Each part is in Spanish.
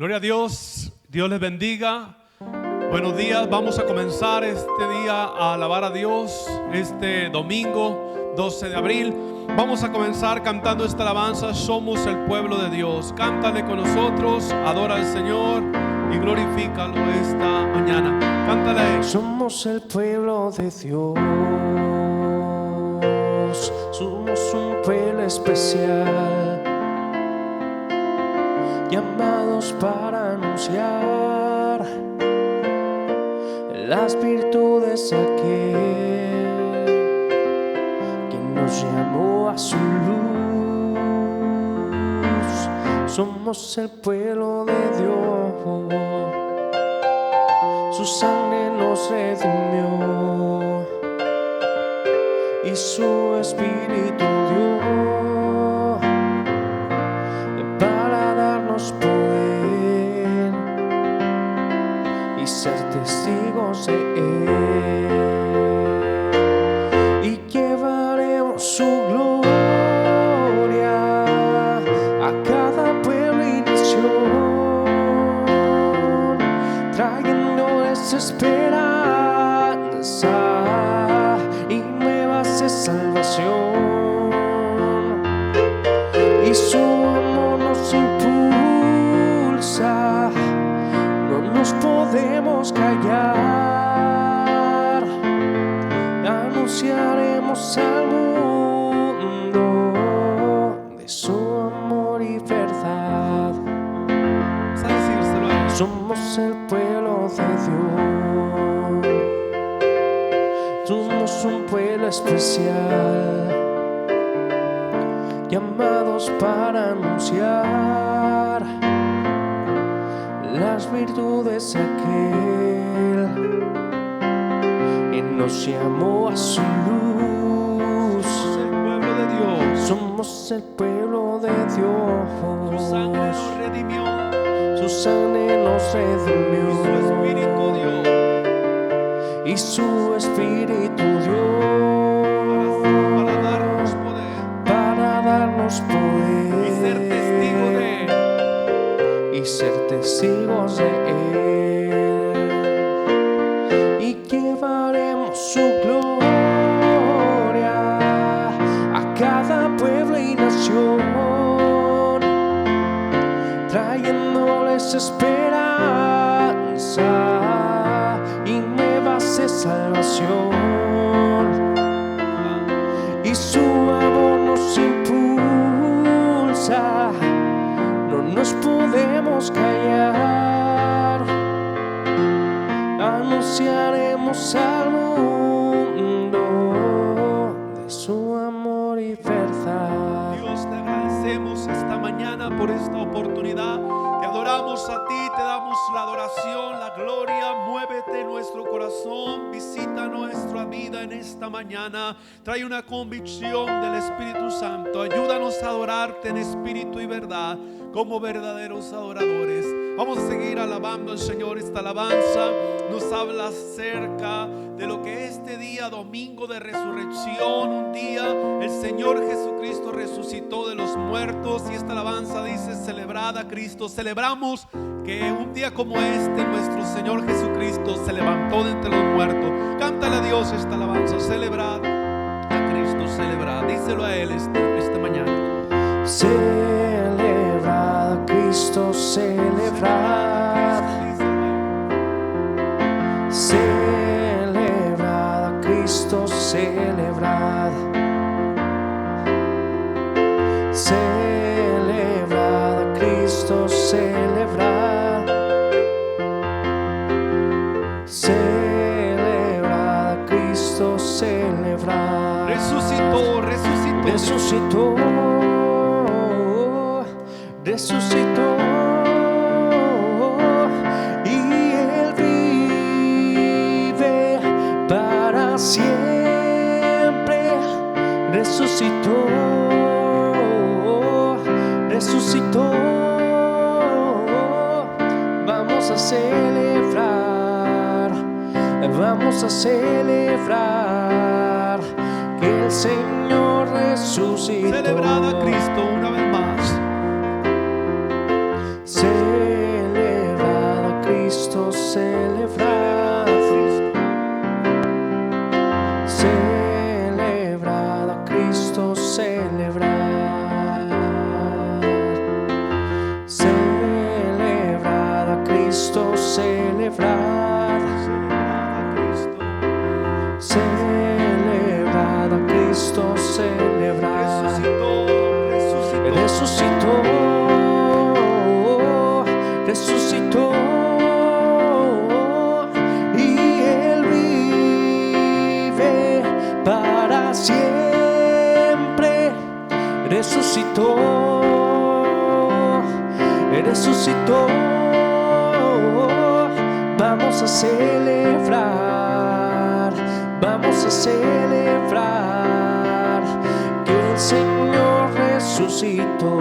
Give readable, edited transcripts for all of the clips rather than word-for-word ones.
Gloria a Dios, Dios les bendiga. Buenos días, vamos a comenzar este día a alabar a Dios. Este domingo 12 de abril vamos a comenzar cantando esta alabanza. Somos el pueblo de Dios. Cántale con nosotros, adora al Señor y glorifícalo esta mañana. Cántale. Somos el pueblo de Dios, somos un pueblo especial, llamados para anunciar las virtudes de aquel que nos llamó a su luz. Somos el pueblo de Dios, su sangre nos redimió y su espíritu dio para darnos poder y ser testigos de Él, y llevaremos su gloria a cada pueblo y nación, trayéndoles esperanza y nuevas de salvación, y su amor nos impulsa, no nos podemos callar, anunciaremos al mundo de su amor y verdad. Vamos a decírselo a Él. Somos el pueblo de Dios, somos un pueblo especial, llamados para anunciar las virtudes de aquel que nos llamó a su luz. Somos el pueblo de Dios. Somos el pueblo de Su Dios, sangre nos redimió, su sangre nos su redimió espíritu dio y su espíritu dio para darnos poder para darnos poder y ser testigos de Él. y ser testigos de Él, y llevaremos su gloria a cada pueblo y nación, trayéndoles esperanza y nuevas de salvación, y su amor nos impulsa, no nos podemos callar, anunciaremos al mundo de su amor y verdad. Dios, te agradecemos esta mañana por esta oportunidad. Te adoramos a ti, te damos la adoración, la gloria. Muévete en nuestro corazón, visita nuestra vida en esta mañana. Trae una convicción del Espíritu Santo. Ayúdanos a adorarte en espíritu y verdad, como verdaderos adoradores. Vamos a seguir alabando al Señor. Esta alabanza nos habla acerca de lo que este día, domingo de resurrección, un día el Señor Jesucristo resucitó de los muertos, y esta alabanza dice: celebrad a Cristo. Celebramos que un día como este nuestro Señor Jesucristo se levantó de entre los muertos. Cántale a Dios esta alabanza: celebrad a Cristo, celebrad. Díselo a Él esta mañana. Celebrad a Cristo, celebrad. Celebrad a Cristo, celebrad. Celebrad a Cristo, celebrad. Celebrad a Cristo, celebrad. Resucitó, resucitó. Resucitó, resucitó, y Él vive para siempre. Resucitó, resucitó. Vamos a celebrar, vamos a celebrar que el Señor resucitó. Celebrad a Cristo una vez más. Celebrad resucitó, resucitó, y Él vive para siempre. Resucitó, resucitó. Vamos a celebrar, vamos a celebrar que el Señor resucitó.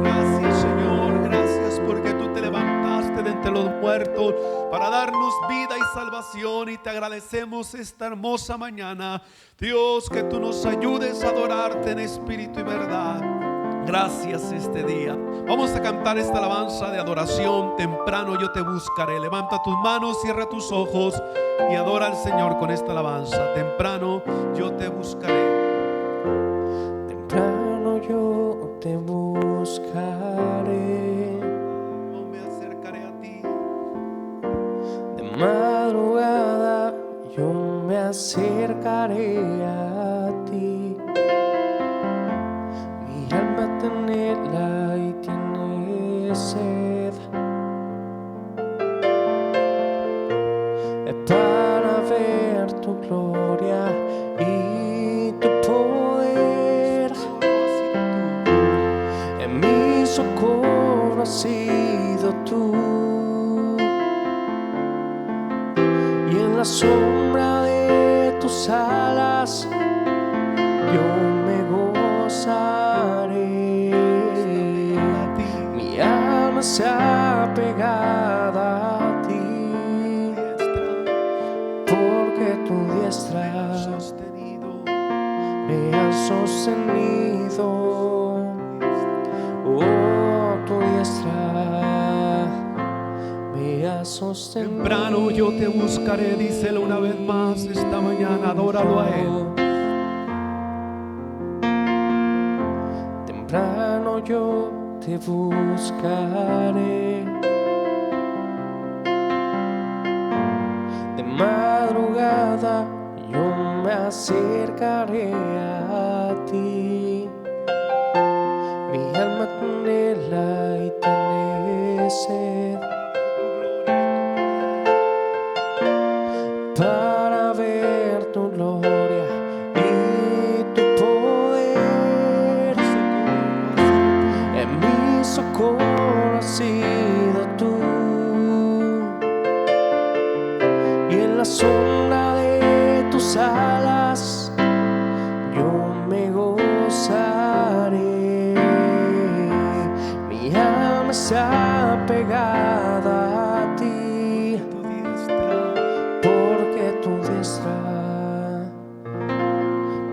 Gracias, Señor, gracias porque tú te levantaste de entre los muertos para darnos vida y salvación, y te agradecemos esta hermosa mañana, Dios, que tú nos ayudes a adorarte en espíritu y verdad. Gracias este día. Vamos a cantar esta alabanza de adoración. Temprano yo te buscaré. Levanta tus manos, cierra tus ojos y adora al Señor con esta alabanza. Temprano yo te buscaré. Temprano yo te buscaré. Yo me acercaré a ti. De madrugada yo me acercaré a ti. Mi alma te anhela y tiene sed para ver tu gloria y tu poder. En mi socorro has sido tú, y en la sombra de tus alas yo me gozaré. Mi alma se ha pegado a ti, porque tu diestra me ha sostenido. Oh, tu diestra me ha sostenido. Temprano yo te buscaré, díselo una vez más esta mañana, adóralo a Él. Temprano yo te buscaré, de madrugada yo me acercaré a ti. Mi alma te anhela y tiene sed para ver tu gloria y tu poder. En mi socorro has sido tú, y en la sombra de tus alas yo me gozaré. Mi alma se ha pegado a ti, porque tu diestra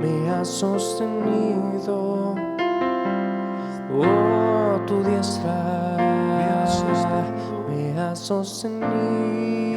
me ha sostenido. Oh, tu diestra me ha sostenido.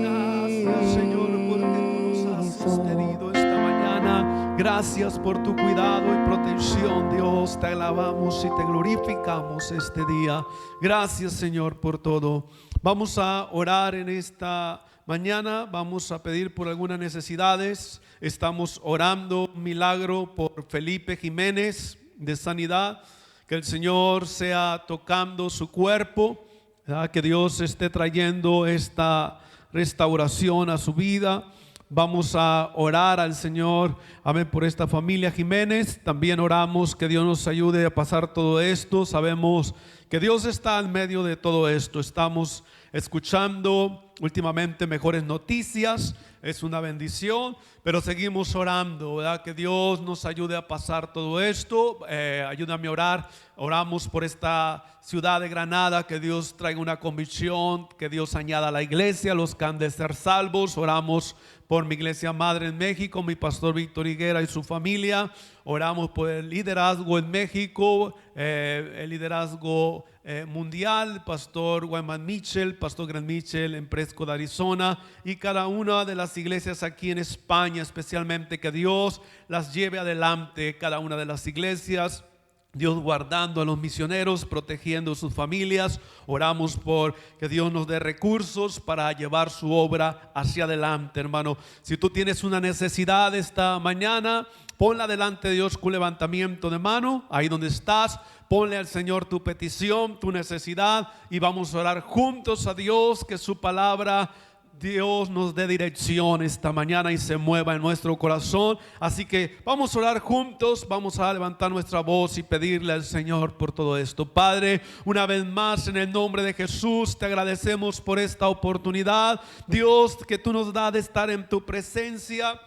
Gracias, Señor, porque tú nos has sostenido esta mañana. Gracias por tu cuidado y protección, Dios. Te alabamos y te glorificamos este día. Gracias, Señor, por todo. Vamos a orar en esta mañana. Vamos a pedir por algunas necesidades. Estamos orando un milagro por Felipe Jiménez de sanidad. Que el Señor sea tocando su cuerpo, ¿verdad? Que Dios esté trayendo esta restauración a su vida. Vamos a orar al Señor, amén, por esta familia Jiménez. También oramos que Dios nos ayude a pasar todo esto. Sabemos que Dios está en medio de todo esto. Estamos escuchando últimamente mejores noticias. Es una bendición, pero seguimos orando, ¿verdad? Que Dios nos ayude a pasar todo esto. Ayúdame a orar. Oramos por esta ciudad de Granada, que Dios traiga una convicción, que Dios añada a la iglesia, los que han de ser salvos. Oramos por mi iglesia madre en México, mi pastor Víctor Higuera y su familia. Oramos por el liderazgo en México, el liderazgo mundial, pastor Wyman Mitchell, pastor Grant Mitchell en Prescott, Arizona, y cada una de las iglesias aquí en España, especialmente, que Dios las lleve adelante, cada una de las iglesias. Dios guardando a los misioneros, protegiendo sus familias. Oramos por que Dios nos dé recursos para llevar su obra hacia adelante, hermano. Si tú tienes una necesidad esta mañana, ponla delante de Dios con levantamiento de mano, ahí donde estás. Ponle al Señor tu petición, tu necesidad, y vamos a orar juntos a Dios, que su palabra, Dios nos dé dirección esta mañana y se mueva en nuestro corazón. Así que vamos a orar juntos, vamos a levantar nuestra voz y pedirle al Señor por todo esto. Padre, una vez más en el nombre de Jesús te agradecemos por esta oportunidad, Dios, que tú nos das de estar en tu presencia.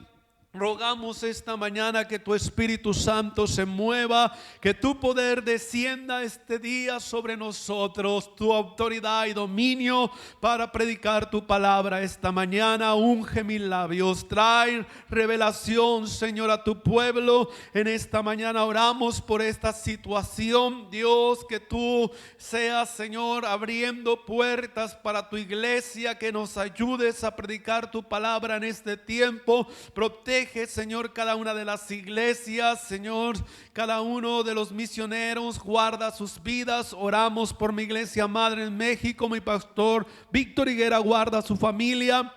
Rogamos esta mañana que tu Espíritu Santo se mueva, que tu poder descienda este día sobre nosotros, tu autoridad y dominio para predicar tu palabra esta mañana. Unge mis labios, trae revelación, Señor, a tu pueblo. En esta mañana oramos por esta situación, Dios, que tú seas, Señor, abriendo puertas para tu iglesia, que nos ayudes a predicar tu palabra en este tiempo. Protege, Señor, cada una de las iglesias, Señor, cada uno de los misioneros, guarda sus vidas. Oramos por mi iglesia madre en México, mi pastor Víctor Higuera, guarda su familia.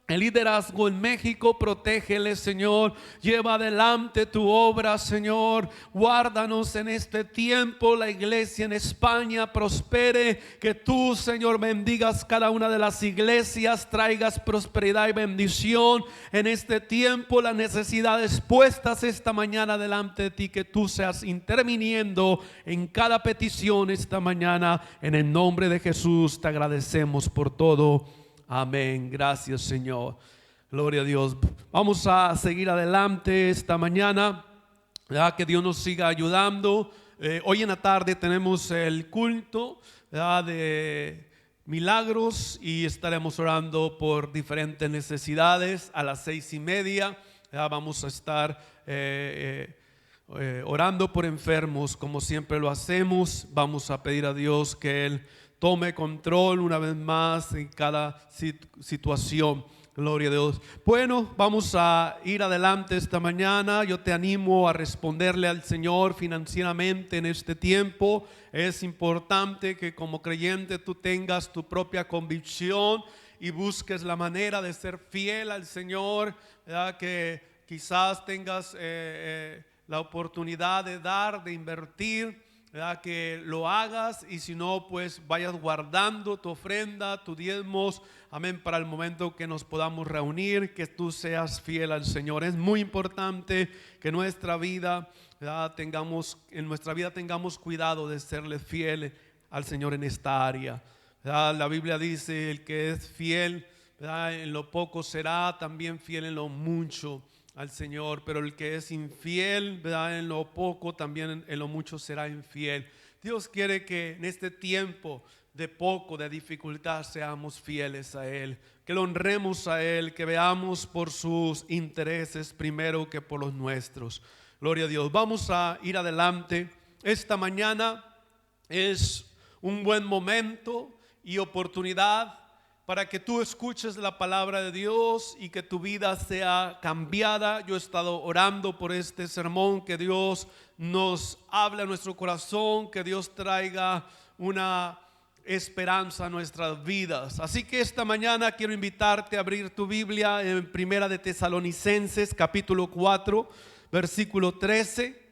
El liderazgo en México, protégele, Señor. Lleva adelante tu obra, Señor. Guárdanos en este tiempo. La iglesia en España prospere. Que tú, Señor, bendigas cada una de las iglesias. Traigas prosperidad y bendición en este tiempo. Las necesidades puestas esta mañana delante de ti. Que tú seas interviniendo en cada petición esta mañana. En el nombre de Jesús te agradecemos por todo. Amén. Gracias, Señor. Gloria a Dios. Vamos a seguir adelante esta mañana. Que Dios nos siga ayudando. Hoy en la tarde tenemos el culto de milagros y estaremos orando por diferentes necesidades. A las 6:30 vamos a estar orando por enfermos, como siempre lo hacemos. Vamos a pedir a Dios que Él tome control una vez más en cada situación. Gloria a Dios. Bueno, vamos a ir adelante esta mañana. Yo te animo a responderle al Señor financieramente en este tiempo. Es importante que como creyente tú tengas tu propia convicción y busques la manera de ser fiel al Señor, ¿verdad? Que quizás tengas la oportunidad de dar, de invertir, ¿verdad? Que lo hagas, y si no, pues vayas guardando tu ofrenda, tus diezmos, amén, para el momento que nos podamos reunir, que tú seas fiel al Señor. Es muy importante que en nuestra vida tengamos cuidado de serle fiel al Señor en esta área, ¿verdad? La Biblia dice: el que es fiel, ¿verdad?, en lo poco será también fiel en lo mucho al Señor, pero el que es infiel, ¿verdad?, en lo poco también en lo mucho será infiel. Dios quiere que en este tiempo de poco, de dificultad, seamos fieles a Él, que lo honremos a Él, que veamos por sus intereses primero que por los nuestros. Gloria a Dios. Vamos a ir adelante. Esta mañana es un buen momento y oportunidad para que tú escuches la palabra de Dios y que tu vida sea cambiada. Yo he estado orando por este sermón, que Dios nos hable a nuestro corazón, que Dios traiga una esperanza a nuestras vidas. Así que esta mañana quiero invitarte a abrir tu Biblia en Primera de Tesalonicenses, capítulo 4, versículo 13.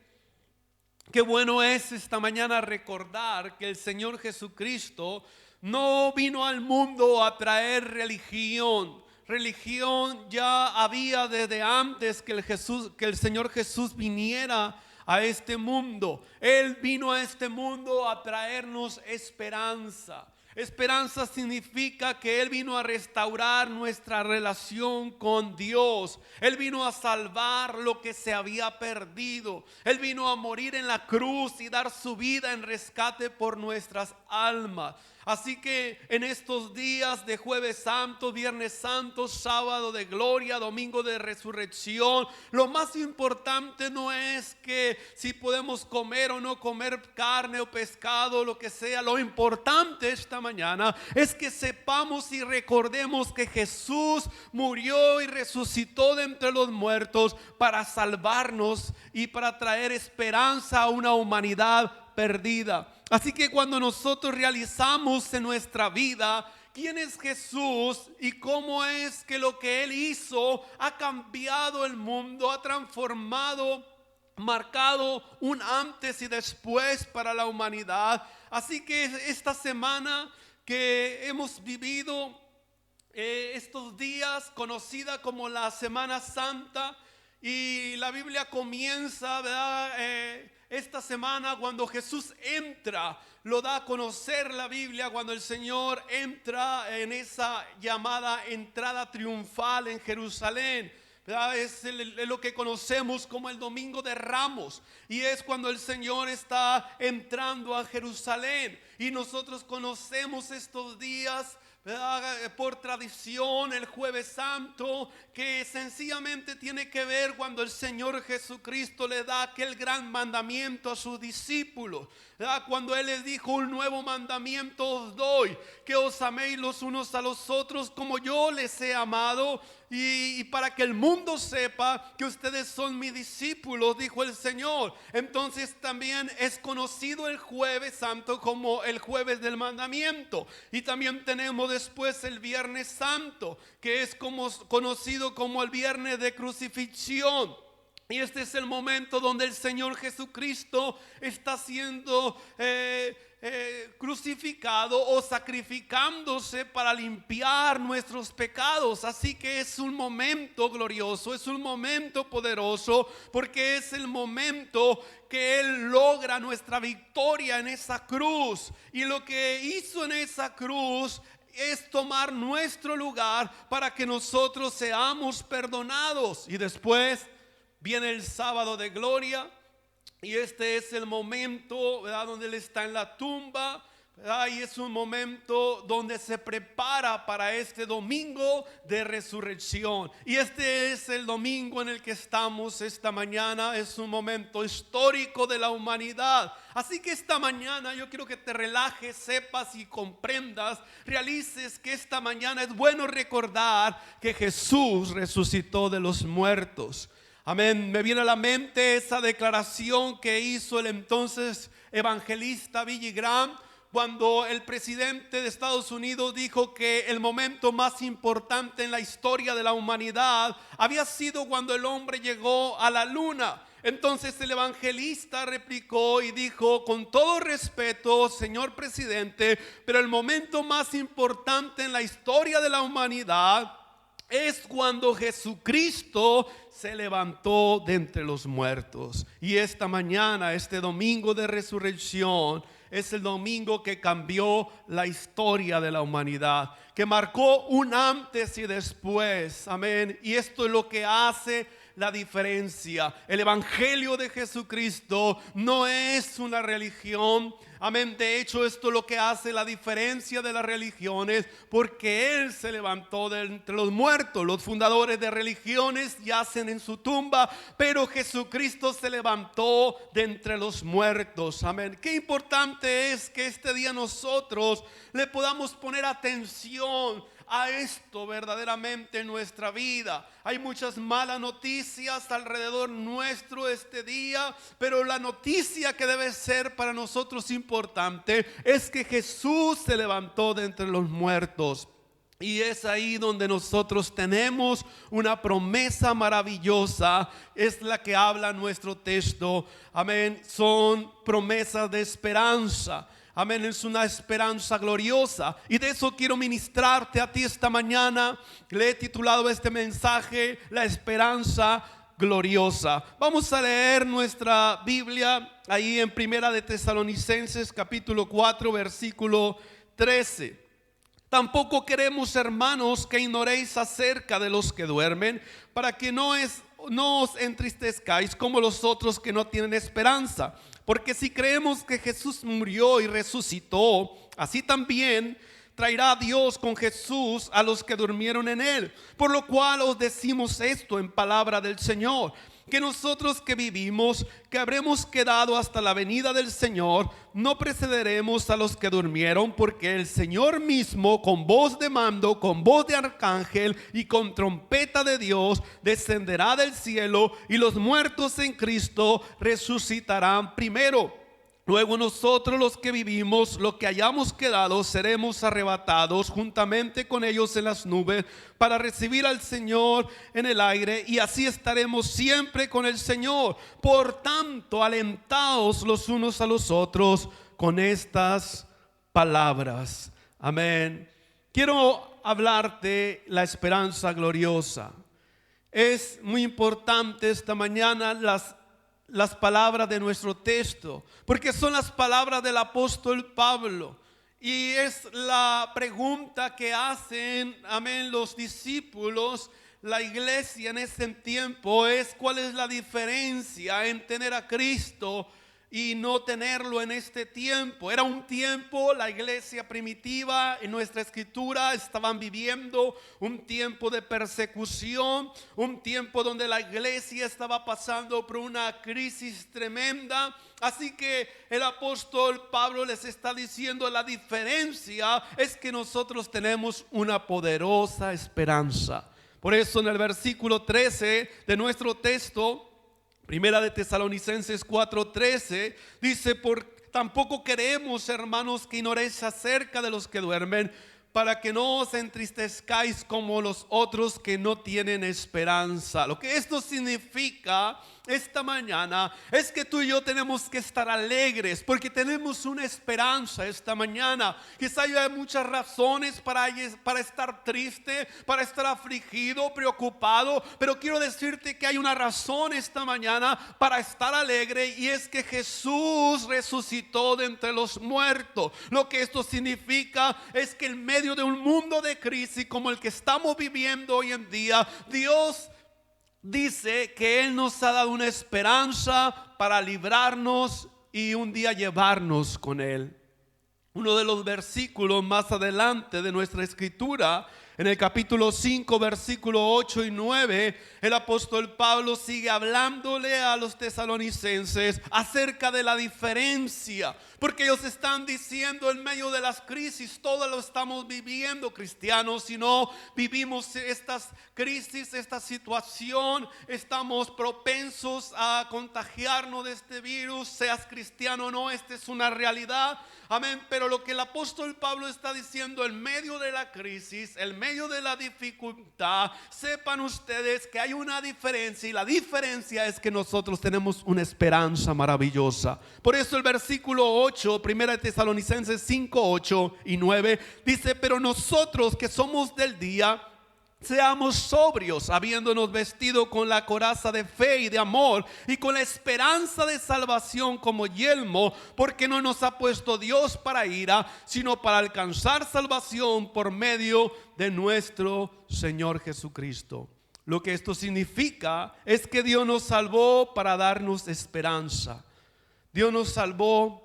Qué bueno es esta mañana recordar que el Señor Jesucristo no vino al mundo a traer religión. Religión ya había desde antes que el Señor Jesús viniera a este mundo. Él vino a este mundo a traernos esperanza. Esperanza significa que Él vino a restaurar nuestra relación con Dios. Él vino a salvar lo que se había perdido. Él vino a morir en la cruz y dar su vida en rescate por nuestras almas. Así que en estos días de Jueves Santo, Viernes Santo, Sábado de Gloria, Domingo de Resurrección, lo más importante no es que si podemos comer o no comer carne o pescado, lo que sea. Lo importante esta mañana es que sepamos y recordemos que Jesús murió y resucitó de entre los muertos para salvarnos y para traer esperanza a una humanidad perdida. Así que cuando nosotros realizamos en nuestra vida quién es Jesús y cómo es que lo que Él hizo ha cambiado el mundo, ha transformado marcado un antes y después para la humanidad. Así que esta semana que hemos vivido, estos días, conocida como la Semana Santa, y la Biblia comienza, ¿verdad? Esta semana cuando Jesús entra, lo da a conocer la Biblia, cuando el Señor entra en esa llamada entrada triunfal en Jerusalén. ¿Verdad? Es lo que conocemos como el Domingo de Ramos, y es cuando el Señor está entrando a Jerusalén, y nosotros conocemos estos días, ¿verdad?, por tradición, el Jueves Santo, que sencillamente tiene que ver cuando el Señor Jesucristo le da aquel gran mandamiento a sus discípulos, ¿verdad? Cuando Él les dijo: un nuevo mandamiento os doy, que os améis los unos a los otros como yo les he amado, y para que el mundo sepa que ustedes son mis discípulos, dijo el Señor. Entonces también es conocido el Jueves Santo como el jueves del mandamiento, y también tenemos después el Viernes Santo, que es conocido como el viernes de crucifixión. Y este es el momento donde el Señor Jesucristo está siendo crucificado o sacrificándose para limpiar nuestros pecados. Así que es un momento glorioso, es un momento poderoso, porque es el momento que Él logra nuestra victoria en esa cruz. Y lo que hizo en esa cruz es tomar nuestro lugar para que nosotros seamos perdonados. Y después viene el sábado de gloria, y este es el momento, ¿verdad?, donde Él está en la tumba, ¿verdad? Y es un momento donde se prepara para este domingo de resurrección. Y este es el domingo en el que estamos esta mañana. Es un momento histórico de la humanidad. Así que esta mañana yo quiero que te relajes, sepas y comprendas, realices que esta mañana es bueno recordar que Jesús resucitó de los muertos. Amén. Me viene a la mente esa declaración que hizo el entonces evangelista Billy Graham, cuando el presidente de Estados Unidos dijo que el momento más importante en la historia de la humanidad había sido cuando el hombre llegó a la luna. Entonces el evangelista replicó y dijo: con todo respeto, señor presidente, pero el momento más importante en la historia de la humanidad es cuando Jesucristo se levantó de entre los muertos. Y esta mañana, este domingo de resurrección, es el domingo que cambió la historia de la humanidad, que marcó un antes y después. Amén. Y esto es lo que hace la diferencia. El evangelio de Jesucristo no es una religión. Amén. De hecho, esto es lo que hace la diferencia de las religiones, porque Él se levantó de entre los muertos. Los fundadores de religiones yacen en su tumba, pero Jesucristo se levantó de entre los muertos. Amén. Qué importante es que este día nosotros le podamos poner atención a esto verdaderamente en nuestra vida. Hay muchas malas noticias alrededor nuestro este día, pero la noticia que debe ser para nosotros importante es que Jesús se levantó de entre los muertos. Y es ahí donde nosotros tenemos una promesa maravillosa, es la que habla nuestro texto. Amén. Son promesas de esperanza. Amén, es una esperanza gloriosa, y de eso quiero ministrarte a ti esta mañana. Le he titulado este mensaje: la esperanza gloriosa. Vamos a leer nuestra Biblia ahí en Primera de Tesalonicenses capítulo 4 versículo 13. Tampoco queremos, hermanos, que ignoréis acerca de los que duermen, para que no os entristezcáis como los otros que no tienen esperanza. Porque si creemos que Jesús murió y resucitó, así también traerá Dios con Jesús a los que durmieron en Él. Por lo cual os decimos esto en palabra del Señor, que nosotros que vivimos, que habremos quedado hasta la venida del Señor, no precederemos a los que durmieron, porque el Señor mismo, con voz de mando, con voz de arcángel y con trompeta de Dios, descenderá del cielo, y los muertos en Cristo resucitarán primero. Luego nosotros los que vivimos, los que hayamos quedado, seremos arrebatados juntamente con ellos en las nubes para recibir al Señor en el aire, y así estaremos siempre con el Señor. Por tanto, alentaos los unos a los otros con estas palabras. Amén. Quiero hablarte la esperanza gloriosa. Es muy importante esta mañana las palabras de nuestro texto, porque son las palabras del apóstol Pablo, y es la pregunta que hacen, amén, los discípulos, la iglesia en ese tiempo, es cuál es la diferencia en tener a Cristo y no tenerlo en este tiempo. Era un tiempo, la iglesia primitiva en nuestra escritura estaban viviendo un tiempo de persecución, un tiempo donde la iglesia estaba pasando por una crisis tremenda. Así que el apóstol Pablo les está diciendo, la diferencia es que nosotros tenemos una poderosa esperanza. Por eso en el versículo 13 de nuestro texto, Primera de Tesalonicenses 4:13, dice: tampoco queremos, hermanos, que ignoréis acerca de los que duermen, para que no os entristezcáis como los otros que no tienen esperanza. Lo que esto significa esta mañana es que tú y yo tenemos que estar alegres, porque tenemos una esperanza esta mañana. Quizá hay muchas razones para estar triste, para estar afligido, preocupado, pero quiero decirte que hay una razón esta mañana para estar alegre, y es que Jesús resucitó de entre los muertos. Lo que esto significa es que en medio de un mundo de crisis como el que estamos viviendo hoy en día, Dios dice que Él nos ha dado una esperanza para librarnos y un día llevarnos con Él. Uno de los versículos más adelante de nuestra escritura, en el capítulo 5, versículo 8 y 9, el apóstol Pablo sigue hablándole a los tesalonicenses acerca de la diferencia, porque ellos están diciendo, en medio de las crisis, todo lo estamos viviendo, cristianos. Si no vivimos estas crisis, esta situación, estamos propensos a contagiarnos de este virus, seas cristiano o no. Esta es una realidad, amén. Pero lo que el apóstol Pablo está diciendo, en medio de la crisis, en medio de la dificultad, sepan ustedes que hay una diferencia, y la diferencia es que nosotros tenemos una esperanza maravillosa. Por eso el versículo 8, Primera de Tesalonicenses 5, 8 y 9 dice: pero nosotros que somos del día, seamos sobrios, habiéndonos vestido con la coraza de fe y de amor, y con la esperanza de salvación como yelmo, porque no nos ha puesto Dios para ira, sino para alcanzar salvación por medio de nuestro Señor Jesucristo. Lo que esto significa es que Dios nos salvó para darnos esperanza. Dios nos salvó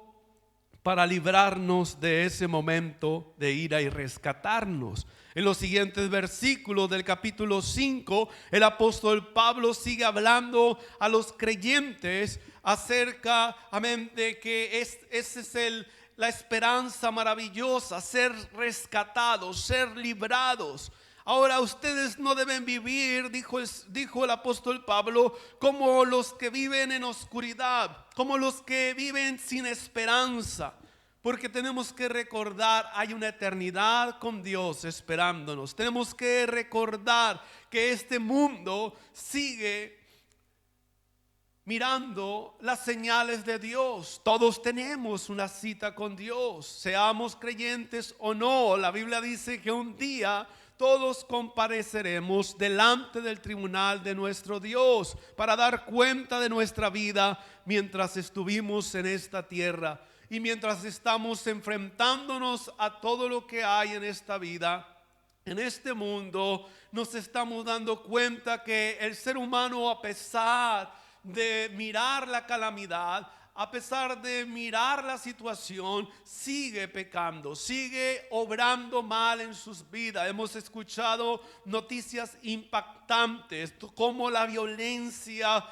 para librarnos de ese momento de ira y rescatarnos. En los siguientes versículos del capítulo 5, el apóstol Pablo sigue hablando a los creyentes acerca, amén, de que esa es la esperanza maravillosa, ser rescatados, ser librados. Ahora ustedes no deben vivir, dijo el apóstol Pablo, como los que viven en oscuridad, como los que viven sin esperanza. Porque tenemos que recordar, hay una eternidad con Dios esperándonos. Tenemos que recordar que este mundo sigue mirando las señales de Dios. Todos tenemos una cita con Dios, seamos creyentes o no. La Biblia dice que un día todos compareceremos delante del tribunal de nuestro Dios para dar cuenta de nuestra vida mientras estuvimos en esta tierra. Y mientras estamos enfrentándonos a todo lo que hay en esta vida, en este mundo, nos estamos dando cuenta que el ser humano, a pesar de mirar la calamidad, a pesar de mirar la situación, sigue pecando, sigue obrando mal en sus vidas. Hemos escuchado noticias impactantes impactante esto, cómo la violencia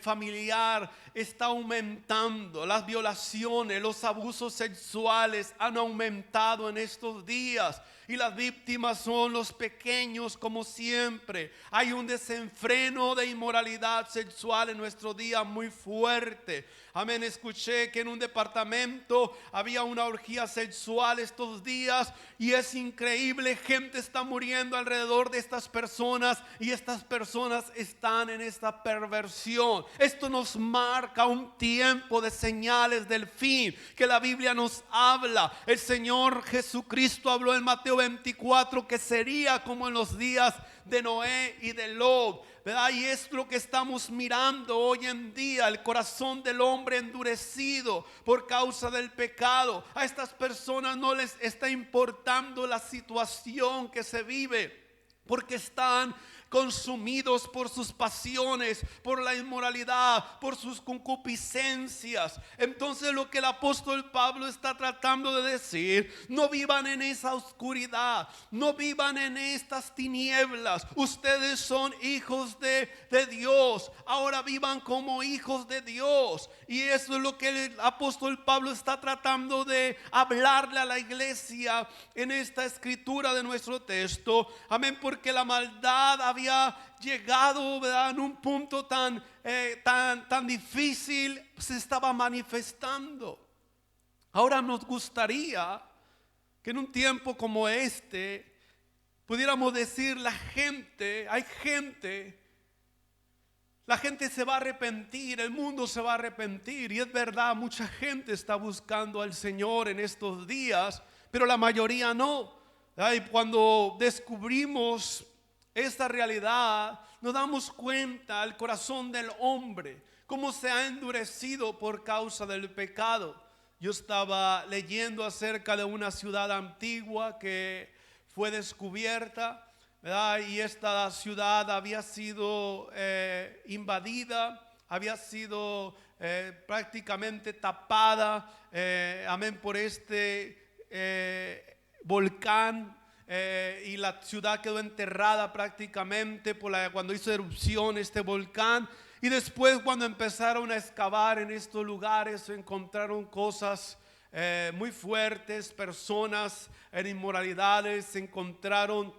familiar está aumentando, las violaciones, los abusos sexuales han aumentado en estos días y las víctimas son los pequeños como siempre. Hay un desenfreno de inmoralidad sexual en nuestro día muy fuerte. Amén. Escuché que en un departamento había una orgía sexual estos días y es increíble, gente está muriendo alrededor de estas personas y estas personas están en esta perversión. Esto nos marca un tiempo de señales del fin que la Biblia nos habla. El Señor Jesucristo habló en Mateo 24 que sería como en los días de Noé y de Lot, ¿verdad? Y es lo que estamos mirando hoy en día, el corazón del hombre endurecido por causa del pecado. A estas personas no les está importando la situación que se vive, porque están consumidos por sus pasiones, por la inmoralidad, por sus concupiscencias. Entonces lo que el apóstol Pablo está tratando de decir: no vivan en esa oscuridad, no vivan en estas tinieblas. Ustedes son hijos de Dios, ahora vivan como hijos de Dios. Y eso es lo que el apóstol Pablo está tratando de hablarle a la iglesia en esta escritura de nuestro texto. Amén, porque la maldad había llegado, ¿verdad?, en un punto tan difícil, se estaba manifestando. Ahora nos gustaría que en un tiempo como este pudiéramos decir: la gente se va a arrepentir, el mundo se va a arrepentir. Y es verdad, mucha gente está buscando al Señor en estos días, pero la mayoría no. Y cuando descubrimos esta realidad, nos damos cuenta el corazón del hombre, cómo se ha endurecido por causa del pecado. Yo estaba leyendo acerca de una ciudad antigua que fue descubierta, ¿verdad? Y esta ciudad había sido invadida, había sido prácticamente tapada, amén, por este volcán. Y la ciudad quedó enterrada prácticamente cuando hizo erupción este volcán. Y después, cuando empezaron a excavar en estos lugares, encontraron cosas muy fuertes, personas en inmoralidades, encontraron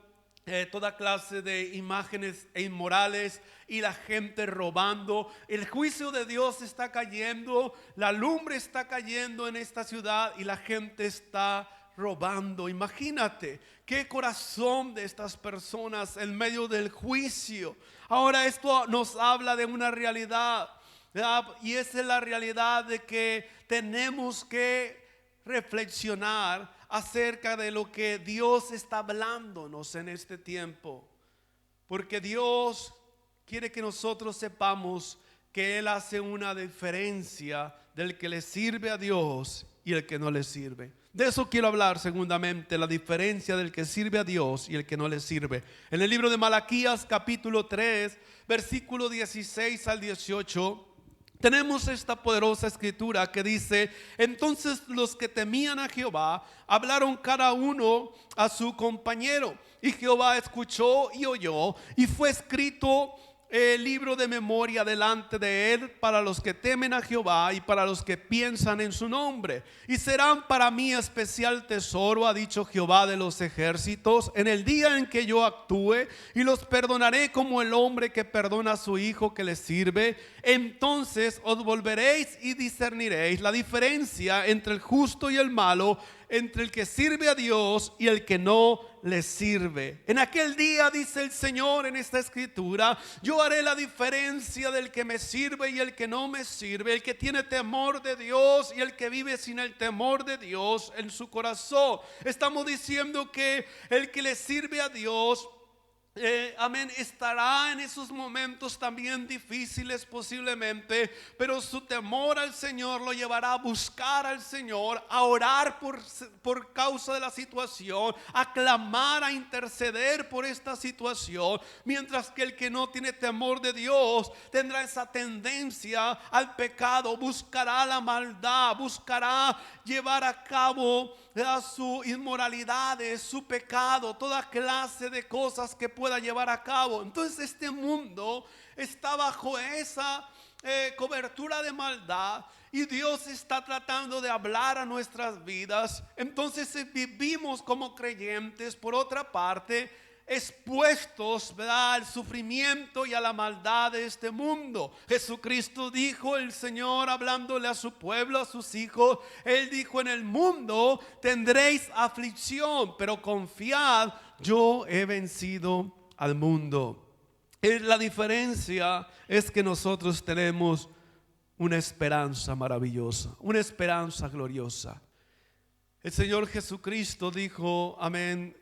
toda clase de imágenes inmorales y la gente robando. El juicio de Dios está cayendo, la lumbre está cayendo en esta ciudad y la gente está robando. Imagínate qué corazón de estas personas en medio del juicio. Ahora esto nos habla de una realidad, ¿verdad? Y esa es la realidad de que tenemos que reflexionar acerca de lo que Dios está hablándonos en este tiempo, porque Dios quiere que nosotros sepamos que Él hace una diferencia del que le sirve a Dios y el que no le sirve. De eso quiero hablar segundamente, la diferencia del que sirve a Dios y el que no le sirve. En el libro de Malaquías capítulo 3, versículo 16 al 18, tenemos esta poderosa escritura que dice: entonces los que temían a Jehová hablaron cada uno a su compañero, y Jehová escuchó y oyó, y fue escrito el libro de memoria delante de él para los que temen a Jehová y para los que piensan en su nombre. Y serán para mí especial tesoro, ha dicho Jehová de los ejércitos, en el día en que yo actúe, y los perdonaré como el hombre que perdona a su hijo que le sirve. Entonces os volveréis y discerniréis la diferencia entre el justo y el malo, entre el que sirve a Dios y el que no le sirve. En aquel día, dice el Señor en esta escritura, yo haré la diferencia del que me sirve y el que no me sirve, el que tiene temor de Dios y el que vive sin el temor de Dios en su corazón. Estamos diciendo que el que le sirve a Dios, amén, estará en esos momentos también difíciles posiblemente, pero su temor al Señor lo llevará a buscar al Señor, a orar por causa de la situación, a clamar, a interceder por esta situación, mientras que el que no tiene temor de Dios tendrá esa tendencia al pecado, buscará la maldad, buscará llevar a cabo su inmoralidades, su pecado, toda clase de cosas que pueda llevar a cabo. Entonces este mundo está bajo esa cobertura de maldad, y Dios está tratando de hablar a nuestras vidas. Entonces vivimos como creyentes, por otra parte, expuestos, ¿verdad?, al sufrimiento y a la maldad de este mundo. Jesucristo dijo, el Señor hablándole a su pueblo, a sus hijos, Él dijo: en el mundo tendréis aflicción, pero confiad, yo he vencido al mundo. La diferencia es que nosotros tenemos una esperanza maravillosa, una esperanza gloriosa. El Señor Jesucristo dijo, amén,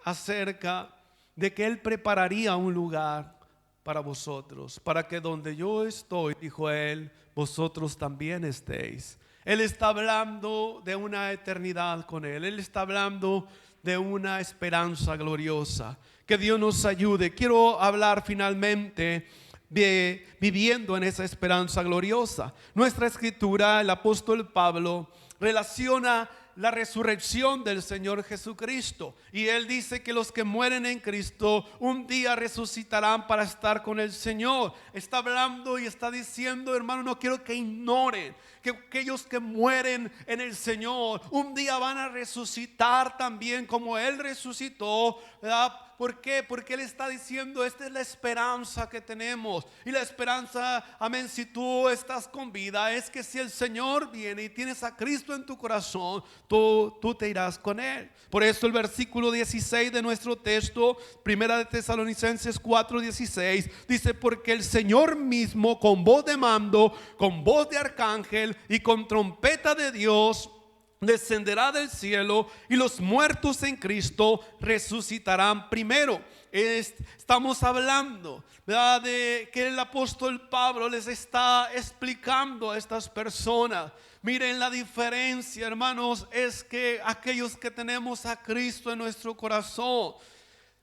acerca de que Él prepararía un lugar para vosotros, para que donde yo estoy, dijo Él, vosotros también estéis. Él está hablando de una eternidad con Él. Él está hablando de una esperanza gloriosa. Que Dios nos ayude. Quiero hablar finalmente de viviendo en esa esperanza gloriosa. Nuestra escritura, el apóstol Pablo relaciona la resurrección del Señor Jesucristo, y él dice que los que mueren en Cristo un día resucitarán para estar con el Señor. Está hablando y está diciendo, hermano, no quiero que ignoren que aquellos que mueren en el Señor un día van a resucitar también como Él resucitó, ¿verdad? ¿Por qué? Porque Él está diciendo, esta es la esperanza que tenemos. Y la esperanza, amén, si tú estás con vida, es que si el Señor viene y tienes a Cristo en tu corazón, tú te irás con Él. Por eso el versículo 16 de nuestro texto, Primera de Tesalonicenses 4:16, dice: porque el Señor mismo, con voz de mando, con voz de arcángel y con trompeta de Dios, descenderá del cielo, y los muertos en Cristo resucitarán primero. Estamos hablando, ¿verdad?, de que el apóstol Pablo les está explicando a estas personas. Miren la diferencia, hermanos, es que aquellos que tenemos a Cristo en nuestro corazón,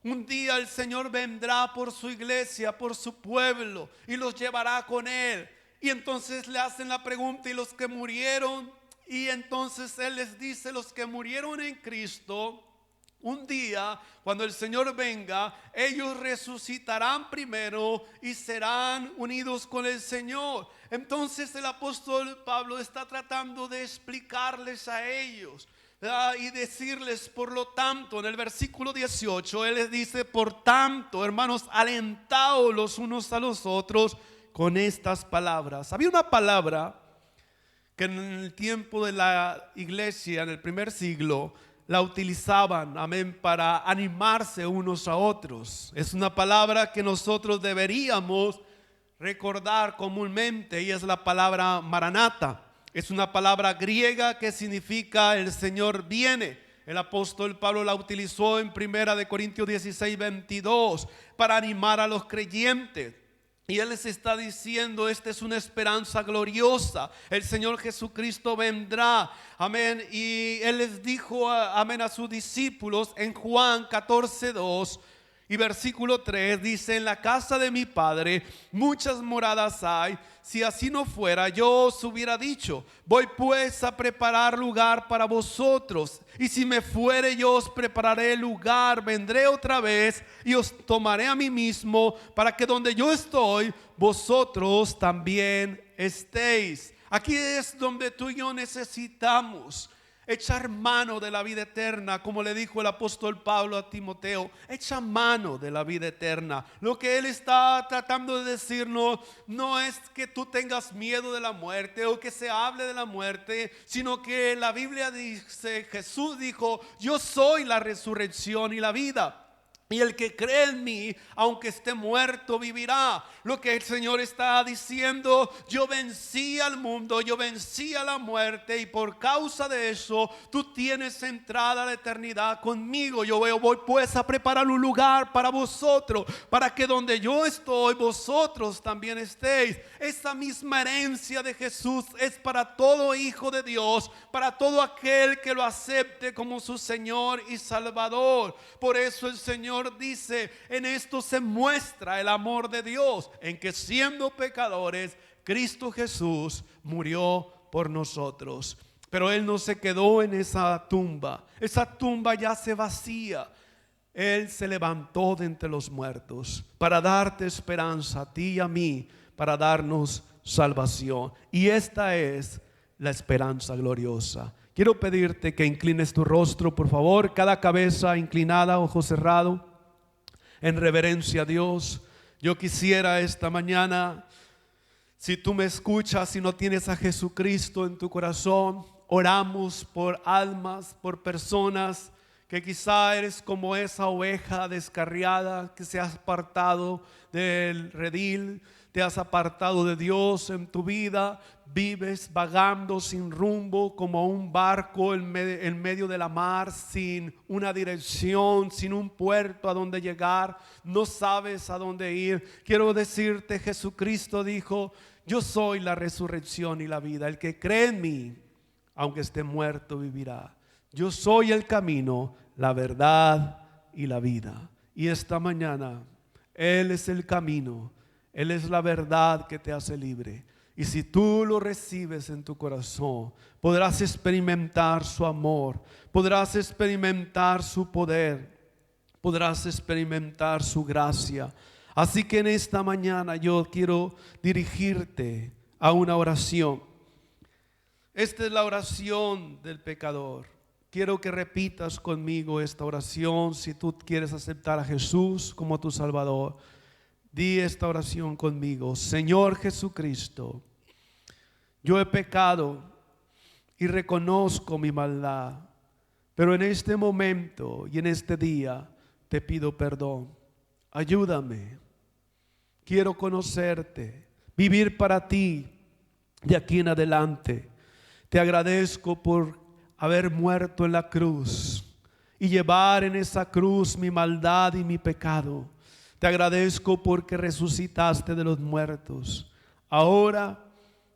un día el Señor vendrá por su iglesia, por su pueblo, y los llevará con Él. Y entonces le hacen la pregunta: ¿y los que murieron? Y entonces Él les dice: los que murieron en Cristo, un día cuando el Señor venga, ellos resucitarán primero y serán unidos con el Señor. Entonces el apóstol Pablo está tratando de explicarles a ellos, y decirles, por lo tanto, en el versículo 18, Él les dice: por tanto, hermanos, alentaos los unos a los otros con estas palabras. Había una palabra que en el tiempo de la iglesia, en el primer siglo, la utilizaban, amén, para animarse unos a otros. Es una palabra que nosotros deberíamos recordar comúnmente, y es la palabra Maranata. Es una palabra griega que significa el Señor viene. El apóstol Pablo la utilizó en 1 Corintios 16:22 para animar a los creyentes. Y Él les está diciendo: esta es una esperanza gloriosa. El Señor Jesucristo vendrá. Amén. Y Él les dijo, amén, a sus discípulos en Juan 14:2 y versículo 3. Dice: en la casa de mi Padre muchas moradas hay. Si así no fuera, yo os hubiera dicho: voy pues a preparar lugar para vosotros. Y si me fuere, yo os prepararé lugar. Vendré otra vez y os tomaré a mí mismo, para que donde yo estoy, vosotros también estéis. Aquí es donde tú y yo necesitamos echar mano de la vida eterna, como le dijo el apóstol Pablo a Timoteo: echa mano de la vida eterna. Lo que él está tratando de decirnos no es que tú tengas miedo de la muerte o que se hable de la muerte, sino que la Biblia dice, Jesús dijo: yo soy la resurrección y la vida. Y el que cree en mí, aunque esté muerto, vivirá. Lo que el Señor está diciendo: yo vencí al mundo, yo vencí a la muerte, y por causa de eso tú tienes entrada a la eternidad conmigo. Yo voy pues a preparar un lugar para vosotros, para que donde yo estoy, vosotros también estéis. Esa misma herencia de Jesús es para todo hijo de Dios, para todo aquel que lo acepte como su Señor y Salvador. Por eso el Señor dice: en esto se muestra el amor de Dios, en que siendo pecadores, Cristo Jesús murió por nosotros. Pero Él no se quedó en esa tumba. Esa tumba ya se vacía. Él se levantó de entre los muertos para darte esperanza a ti y a mí, para darnos salvación. Y esta es la esperanza gloriosa. Quiero pedirte que inclines tu rostro, por favor, cada cabeza inclinada, ojo cerrado, en reverencia a Dios. Yo quisiera esta mañana, si tú me escuchas y no tienes a Jesucristo en tu corazón, oramos por almas, por personas que quizá eres como esa oveja descarriada que se ha apartado del redil, te has apartado de Dios en tu vida, vives vagando sin rumbo como un barco en medio de la mar, sin una dirección, sin un puerto a donde llegar, no sabes a dónde ir. Quiero decirte, Jesucristo dijo: yo soy la resurrección y la vida, el que cree en mí, aunque esté muerto, vivirá. Yo soy el camino, la verdad y la vida. Y esta mañana Él es el camino, Él es la verdad que te hace libre. Y si tú lo recibes en tu corazón, podrás experimentar su amor, podrás experimentar su poder, podrás experimentar su gracia. Así que en esta mañana yo quiero dirigirte a una oración. Esta es la oración del pecador. Quiero que repitas conmigo esta oración. Si tú quieres aceptar a Jesús como tu Salvador, di esta oración conmigo. Señor Jesucristo, yo he pecado y reconozco mi maldad, pero en este momento y en este día te pido perdón. Ayúdame. Quiero conocerte, vivir para ti de aquí en adelante. Te agradezco por haber muerto en la cruz y llevar en esa cruz mi maldad y mi pecado. Te agradezco porque resucitaste de los muertos. Ahora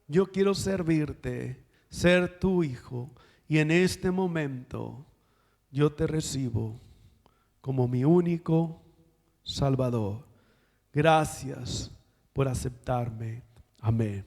yo quiero servirte, ser tu hijo, y en este momento yo te recibo como mi único Salvador. Gracias por aceptarme. Amén.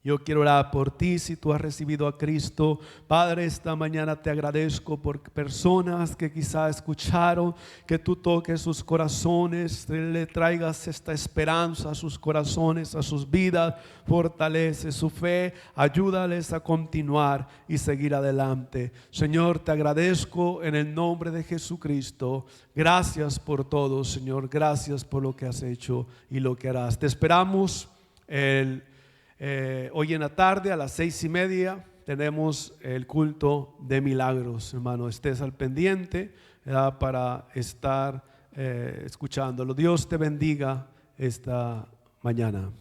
Yo quiero orar por ti si tú has recibido a Cristo. Padre, esta mañana te agradezco por personas que quizá escucharon, que tú toques sus corazones, le traigas esta esperanza a sus corazones, a sus vidas, fortalece su fe, ayúdales a continuar y seguir adelante. Señor, te agradezco en el nombre de Jesucristo. Gracias por todo, Señor. Gracias por lo que has hecho y lo que harás. Te esperamos hoy en la tarde a las 6:30 tenemos el culto de milagros, hermano. Estés al pendiente, ¿verdad?, para estar escuchándolo. Dios te bendiga esta mañana.